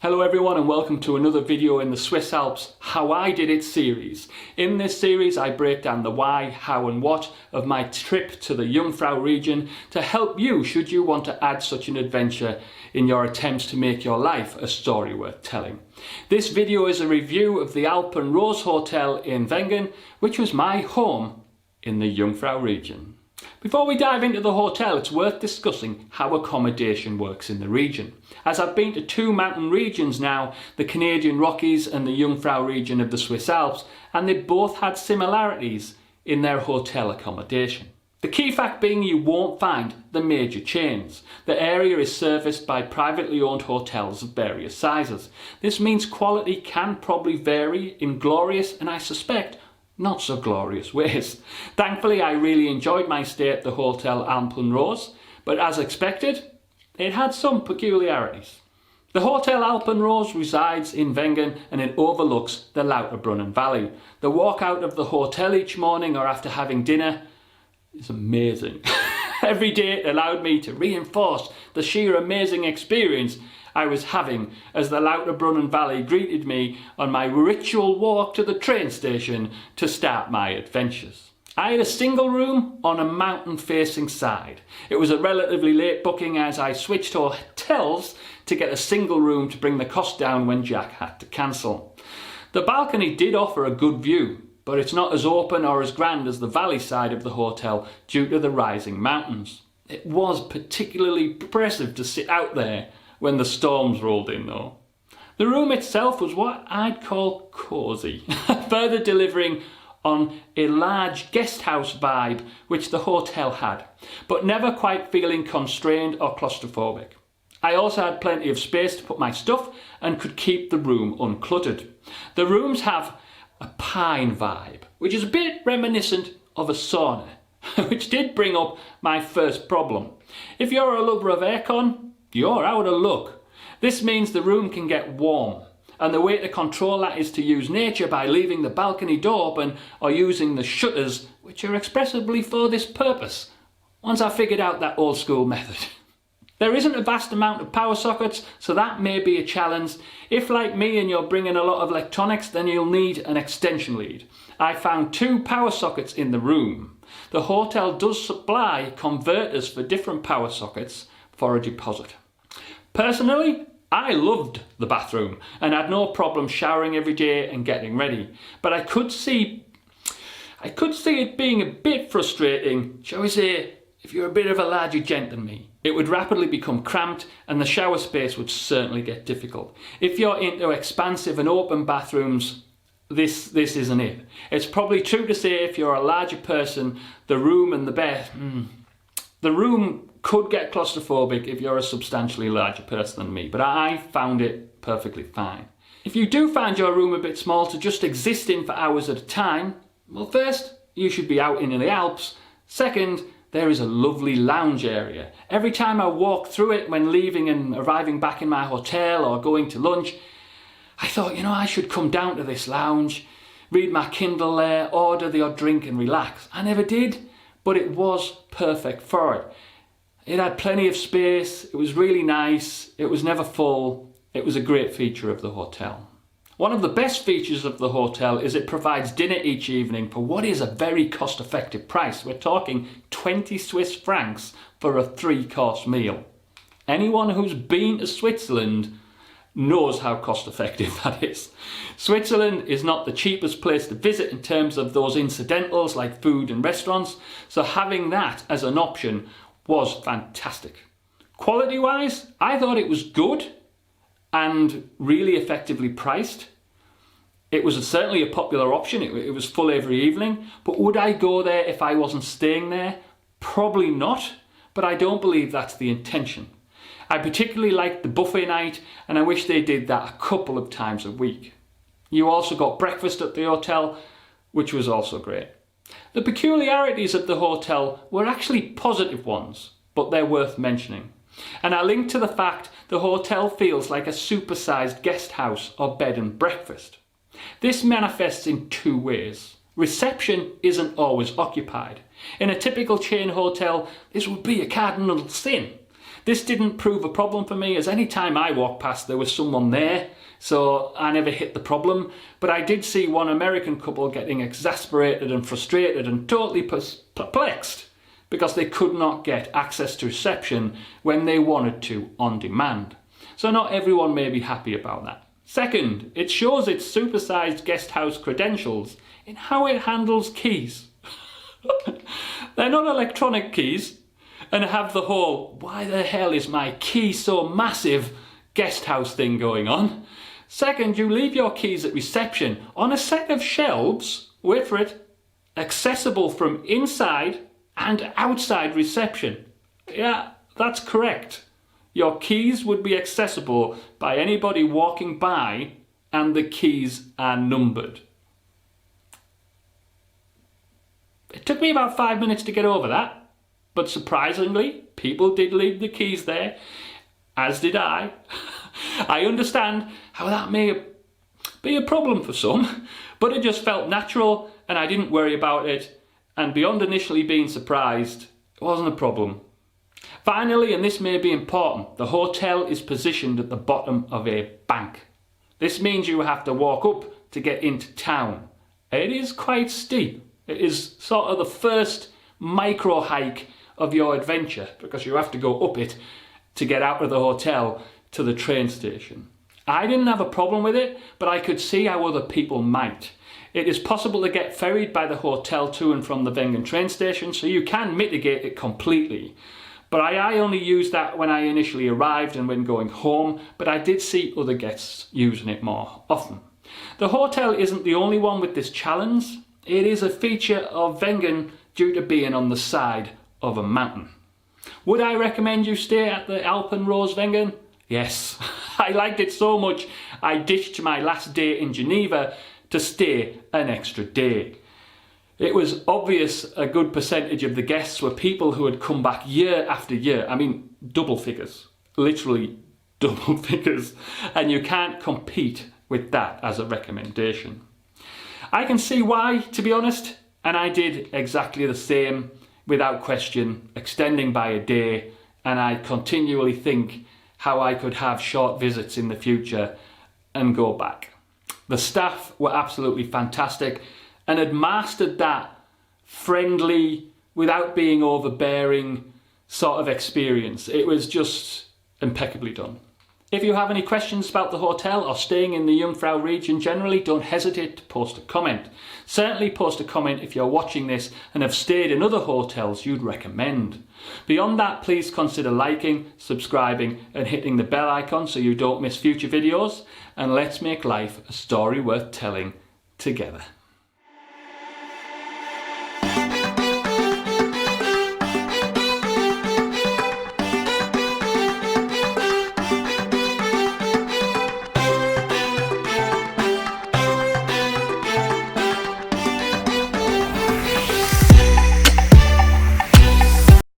Hello everyone and welcome to another video in the Swiss Alps How I Did It series. In this series I break down the why, how and what of my trip to the Jungfrau Region to help you should you want to add such an adventure in your attempts to make your life a story worth telling. This video is a review of the Alpenrose Hotel in Wengen, which was my home in the Jungfrau Region. Before we dive into the hotel, it's worth discussing how accommodation works in the region. As I've been to two mountain regions now, the Canadian Rockies and the Jungfrau region of the Swiss Alps, and they both had similarities in their hotel accommodation. The key fact being you won't find the major chains. The area is serviced by privately owned hotels of various sizes. This means quality can probably vary in glorious and I suspect not so glorious ways. Thankfully, I really enjoyed my stay at the Hotel Alpenrose, but as expected, it had some peculiarities. The Hotel Alpenrose resides in Wengen and it overlooks the Lauterbrunnen Valley. The walk out of the hotel each morning or after having dinner is amazing. Every day it allowed me to reinforce the sheer amazing experience I was having as the Lauterbrunnen Valley greeted me on my ritual walk to the train station to start my adventures. I had a single room on a mountain facing side. It was a relatively late booking as I switched hotels to get a single room to bring the cost down when Jack had to cancel. The balcony did offer a good view, but it's not as open or as grand as the valley side of the hotel due to the rising mountains. It was particularly impressive to sit out there when the storms rolled in though. The room itself was what I'd call cosy, further delivering on a large guest house vibe which the hotel had, but never quite feeling constrained or claustrophobic. I also had plenty of space to put my stuff and could keep the room uncluttered. The rooms have a pine vibe, which is a bit reminiscent of a sauna, which did bring up my first problem. If you're a lover of aircon, you're out of luck. This means the room can get warm, and the way to control that is to use nature by leaving the balcony door open or using the shutters, which are expressly for this purpose, once I figured out that old school method. There isn't a vast amount of power sockets, so that may be a challenge. If like me and you're bringing a lot of electronics, then you'll need an extension lead. I found 2 power sockets in the room. The hotel does supply converters for different power sockets for a deposit. Personally, I loved the bathroom and had no problem showering every day and getting ready, but I could see it being a bit frustrating, shall we say, if you're a bit of a larger gent than me. It would rapidly become cramped and the shower space would certainly get difficult. If you're into expansive and open bathrooms, this isn't it. It's probably true to say if you're a larger person, the room and the bed, the room could get claustrophobic if you're a substantially larger person than me, but I found it perfectly fine. If you do find your room a bit small to just exist in for hours at a time, well, first, you should be out in the Alps. Second, there is a lovely lounge area. Every time I walked through it when leaving and arriving back in my hotel or going to lunch, I thought, I should come down to this lounge, read my Kindle there, order the odd drink and relax. I never did, but it was perfect for it. It had plenty of space, it was really nice, it was never full, it was a great feature of the hotel. One of the best features of the hotel is it provides dinner each evening for what is a very cost-effective price. We're talking 20 Swiss francs for a 3-course meal. Anyone who's been to Switzerland knows how cost-effective that is. Switzerland is not the cheapest place to visit in terms of those incidentals like food and restaurants, so having that as an option was fantastic. Quality-wise, I thought it was good and really effectively priced. It was certainly a popular option. It was full every evening, but would I go there if I wasn't staying there? Probably not, but I don't believe that's the intention. I particularly liked the buffet night and I wish they did that a couple of times a week. You also got breakfast at the hotel, which was also great. The peculiarities of the hotel were actually positive ones, but they're worth mentioning. And I link to the fact the hotel feels like a supersized guest house or bed and breakfast. This manifests in 2 ways. Reception isn't always occupied. In a typical chain hotel, this would be a cardinal sin. This didn't prove a problem for me, as any time I walked past there was someone there, so I never hit the problem. But I did see one American couple getting exasperated and frustrated and totally perplexed because they could not get access to reception when they wanted to on demand. So not everyone may be happy about that. Second, it shows its supersized guest house credentials in how it handles keys. They're not electronic keys and have the whole "why the hell is my key so massive" guest house thing going on. Second, you leave your keys at reception on a set of shelves, wait for it, accessible from inside and outside reception. Yeah, that's correct. Your keys would be accessible by anybody walking by, and the keys are numbered. It took me about 5 minutes to get over that, but surprisingly, people did leave the keys there, as did I. I understand how that may be a problem for some, but it just felt natural and I didn't worry about it, and beyond initially being surprised, it wasn't a problem. Finally, and this may be important, the hotel is positioned at the bottom of a bank. This means you have to walk up to get into town. It is quite steep. It is sort of the first micro hike of your adventure because you have to go up it to get out of the hotel to the train station. I didn't have a problem with it, but I could see how other people might. It is possible to get ferried by the hotel to and from the Wengen train station, so you can mitigate it completely. But I only used that when I initially arrived and when going home, but I did see other guests using it more often. The hotel isn't the only one with this challenge. It is a feature of Wengen due to being on the side of a mountain. Would I recommend you stay at the Alpenrose Wengen? Yes, I liked it so much I ditched my last day in Geneva to stay an extra day. It was obvious a good percentage of the guests were people who had come back year after year. I mean, double figures, literally double figures, and you can't compete with that as a recommendation. I can see why, to be honest, and I did exactly the same without question, extending by a day, and I continually think how I could have short visits in the future and go back. The staff were absolutely fantastic and had mastered that friendly, without being overbearing sort of experience. It was just impeccably done. If you have any questions about the hotel or staying in the Jungfrau region generally, don't hesitate to post a comment. Certainly post a comment if you're watching this and have stayed in other hotels you'd recommend. Beyond that, please consider liking, subscribing and hitting the bell icon so you don't miss future videos, and let's make life a story worth telling together.